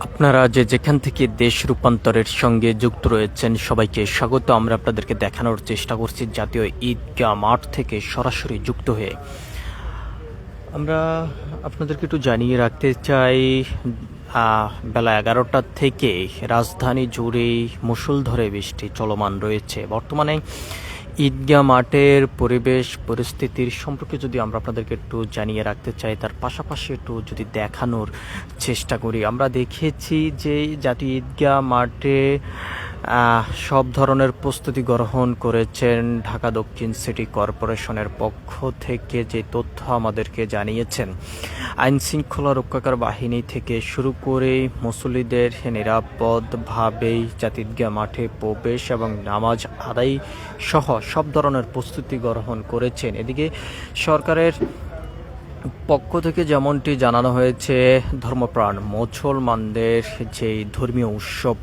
আপনারা যেখান থেকে দেশ রূপান্তরের সঙ্গে যুক্ত রয়েছেন সবাইকে স্বাগত। আমরা আপনাদেরকে দেখানোর চেষ্টা করছি জাতীয় ঈদগাহ মাঠ থেকে সরাসরি যুক্ত হয়ে। আমরা আপনাদেরকে একটু জানিয়ে রাখতে চাই, বেলা 11টা থেকে রাজধানী জুড়েই মুষলধারে বৃষ্টি চলমান রয়েছে। বর্তমানে ঈদগাহ মাঠের পরিবেশ পরিস্থিতির সম্পর্কে যদি আমরা আপনাদেরকে একটু জানিয়ে রাখতে চাই, তার পাশাপাশি একটু যদি দেখানোর চেষ্টা করি। আমরা দেখেছি যে জাতীয় ঈদগাহ মাঠে সব ধরনের প্রস্তুতি গ্রহণ করেছেন ঢাকা দক্ষিণ সিটি কর্পোরেশনের পক্ষ থেকে। যে তথ্য আমাদেরকে জানিয়েছেন, আইন শৃঙ্খলা রক্ষাকার বাহিনী থেকে শুরু করে মুসল্লিদের নিরাপদভাবেই জাতীয় ঈদগাহ মাঠে প্রবেশ এবং নামাজ আদায় সহ সব ধরনের প্রস্তুতি গ্রহণ করেছেন। এদিকে সরকারের পক্ষ থেকে যেমনটি জানানো হয়েছে, ধর্মপ্রাণ মুসলমানদের যে ধর্মীয় উৎসব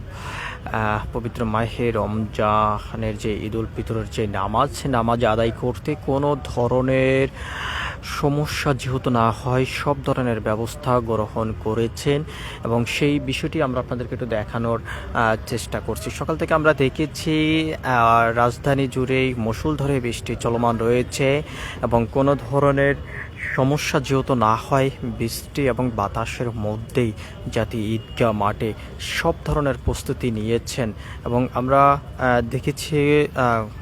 পবিত্র মাহে রমজানের যে ঈদুল ফিতরের যে নামাজ আদায় করতে কোনো ধরনের সমস্যা যেহেতু না হয়, সব ধরনের ব্যবস্থা গ্রহণ করেছেন এবং সেই বিষয়টি আমরা আপনাদেরকে একটু দেখানোর চেষ্টা করছি। সকাল থেকে আমরা দেখেছি রাজধানী জুড়েই মুষলধারে বৃষ্টি চলমান রয়েছে এবং কোনো ধরনের সমস্যা যেহেতু না হয়, বৃষ্টি এবং বাতাসের মধ্যেই জাতীয় ঈদগাহ মাঠে সব ধরনের প্রস্তুতি নিয়েছেন। এবং আমরা দেখেছি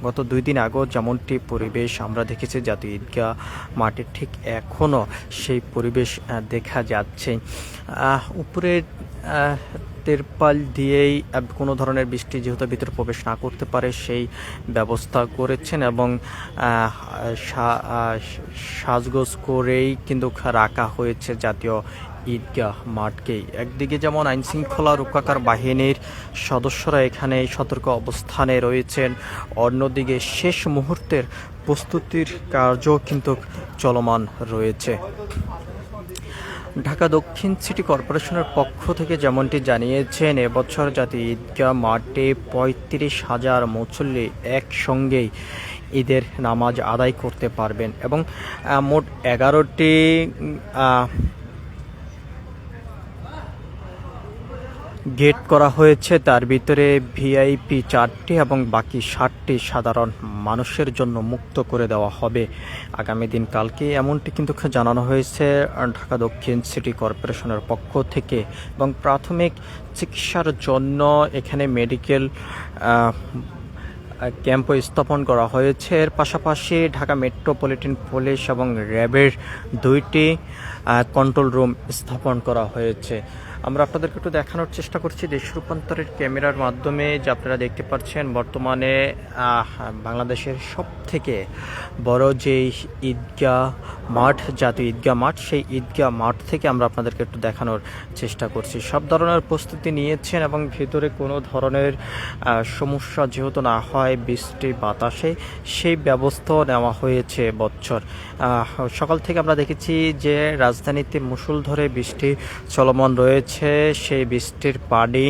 গত 2 দিন আগেও যেমনটি পরিবেশ আমরা দেখেছি জাতীয় ঈদগাহ মাঠে, ঠিক এখনও সেই পরিবেশ দেখা যাচ্ছে। উপরের তেরপাল দিয়েই কোনো ধরনের বৃষ্টি যেহেতু ভিতরে প্রবেশ না করতে পারে সেই ব্যবস্থা করেছেন এবং সাজগোজ করেই কিন্তু রাখা হয়েছে জাতীয় ঈদগাহ মাঠকেই। একদিকে যেমন আইন শৃঙ্খলা রক্ষাকার বাহিনীর সদস্যরা এখানে সতর্ক অবস্থানে রয়েছেন, অন্যদিকে শেষ মুহূর্তের প্রস্তুতির কার্য কিন্তু চলমান রয়েছে। ঢাকা দক্ষিণ সিটি কর্পোরেশনের পক্ষ থেকে যেমনটি জানিয়েছেন, এবছর জাতীয় ঈদগাহ মাঠে 35,000 মুসল্লি একসঙ্গেই ঈদের নামাজ আদায় করতে পারবেন এবং মোট 11টি গেট করা হয়েছে। তার ভিতরে ভিআইপি 4টি এবং বাকি 60টি সাধারণ মানুষের জন্য মুক্ত করে দেওয়া হবে আগামী দিন কালকে, এমনটি কিন্তু জানানো হয়েছে ঢাকা দক্ষিণ সিটি কর্পোরেশনের পক্ষ থেকে। এবং প্রাথমিক চিকিৎসার জন্য এখানে মেডিকেল ক্যাম্পও স্থাপন করা হয়েছে। এর পাশাপাশি ঢাকা মেট্রোপলিটন পুলিশ এবং র্যাবের 2টি কন্ট্রোল রুম স্থাপন করা হয়েছে। আমরা আপনাদেরকে একটু দেখানোর চেষ্টা করছি দেশ রূপান্তরের ক্যামেরার মাধ্যমে, যে আপনারা দেখতে পাচ্ছেন বর্তমানে বাংলাদেশের সবথেকে বড় যে ঈদগাহ মাঠ, জাতীয় ঈদগাহ মাঠ, সেই ঈদগাহ মাঠ থেকে আমরা আপনাদেরকে একটু দেখানোর চেষ্টা করছি। সব ধরনের প্রস্তুতি নিয়েছেন এবং ভেতরে কোনো ধরনের সমস্যা যেহেতু না হয় বৃষ্টি বাতাসে, সেই ব্যবস্থাও নেওয়া হয়েছে বছর। সকাল থেকে আমরা দেখেছি যে রাজধানীতে মুষলধারে বৃষ্টি চলমান রয়েছে। সেই বৃষ্টির পানি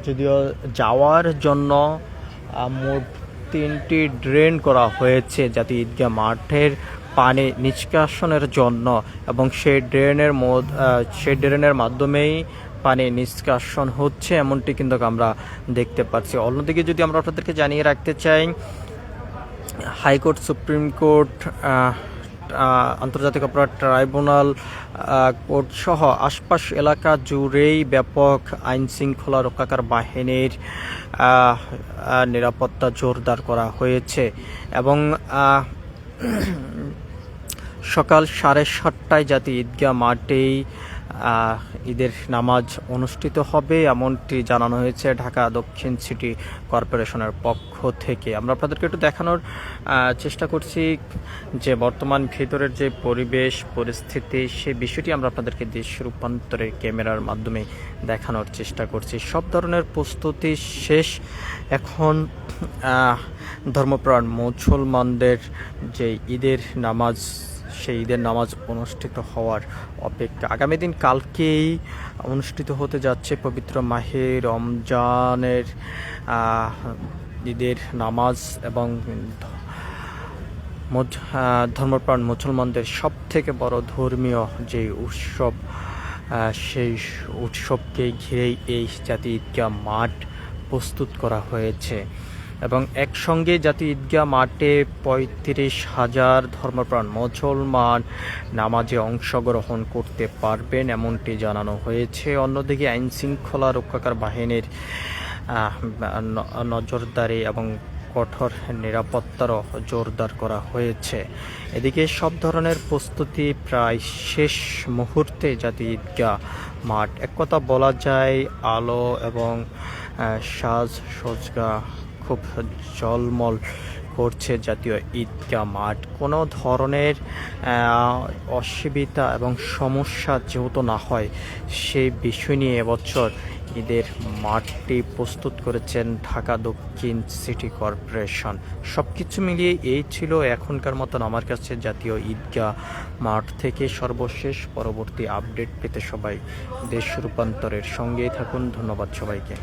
যদিও যাওয়ার জন্য মোট 3টি ড্রেন করা হয়েছে জাতীয় ঈদগাহ মাঠের পানি নিষ্কাশনের জন্য এবং সেই ড্রেনের মাধ্যমেই পানি নিষ্কাশন হচ্ছে, এমনটি কিন্তু আমরা দেখতে পাচ্ছি। অন্যদিকে যদি আমরা আপনাদেরকে জানিয়ে রাখতে চাই, হাইকোর্ট, সুপ্রিম কোর্ট, আন্তর্জাতিক অপরাধ ট্রাইব্যুনাল কোর্ট সহ আশপাশ এলাকা জুড়েই ব্যাপক আইন শৃঙ্খলা রক্ষাকার বাহিনীর নিরাপত্তা জোরদার করা হয়েছে এবং সকাল 7:30টায় জাতীয় ঈদগাহ মাঠেই ঈদের নামাজ অনুষ্ঠিত হবে, এমনটি জানানো হয়েছে ঢাকা দক্ষিণ সিটি কর্পোরেশনের পক্ষ থেকে। আমরা আপনাদেরকে একটু দেখানোর চেষ্টা করছি যে বর্তমান ভিতরের যে পরিবেশ পরিস্থিতি, সেই বিষয়টি আমরা আপনাদেরকে দেশ রূপান্তরের ক্যামেরার মাধ্যমে দেখানোর চেষ্টা করছি। সব ধরনের প্রস্তুতি শেষ। এখন ধর্মপ্রাণ মুসলমানদের যে ঈদের নামাজ, সেই ঈদের নামাজ অনুষ্ঠিত হওয়ার অপেক্ষা। আগামী দিন কালকেই অনুষ্ঠিত হতে যাচ্ছে পবিত্র মাহে রমজানের ঈদের নামাজ এবং ধর্মপ্রাণ মুসলমানদের সব থেকে বড় ধর্মীয় যে উৎসব সেই উৎসবকে ঘিরেই এই জাতীয় ঈদগাহ মাঠ প্রস্তুত করা হয়েছে এবং একসঙ্গে জাতীয় ঈদগাহ মাঠে ৩৫,০০০ ধর্মপ্রাণ মুসলমান নামাজে অংশগ্রহণ করতে পারবেন এমনটি জানানো হয়েছে। অন্যদিকে আইন শৃঙ্খলা রক্ষাকারী বাহিনীর নজরদারি এবং কঠোর নিরাপত্তারও জোরদার করা হয়েছে। এদিকে সব ধরনের প্রস্তুতি প্রায় শেষ মুহূর্তে জাতীয় ঈদগাহ মাঠ, এক কথা বলা যায় আলো এবং সাজসজ্জা খুব ঝলমল করছে জাতীয় ঈদগাহ মাঠ। কোনো ধরনের অসুবিধা এবং সমস্যা যেহেতু না হয় সেই বিষয় নিয়ে এবছর ঈদের মাঠটি প্রস্তুত করেছেন ঢাকা দক্ষিণ সিটি কর্পোরেশন। সব কিছু মিলিয়ে এই ছিল এখনকার মতন আমার কাছে জাতীয় ঈদগাহ মাঠ থেকে সর্বশেষ। পরবর্তী আপডেট পেতে সবাই দেশ রূপান্তরের সঙ্গেই থাকুন। ধন্যবাদ সবাইকে।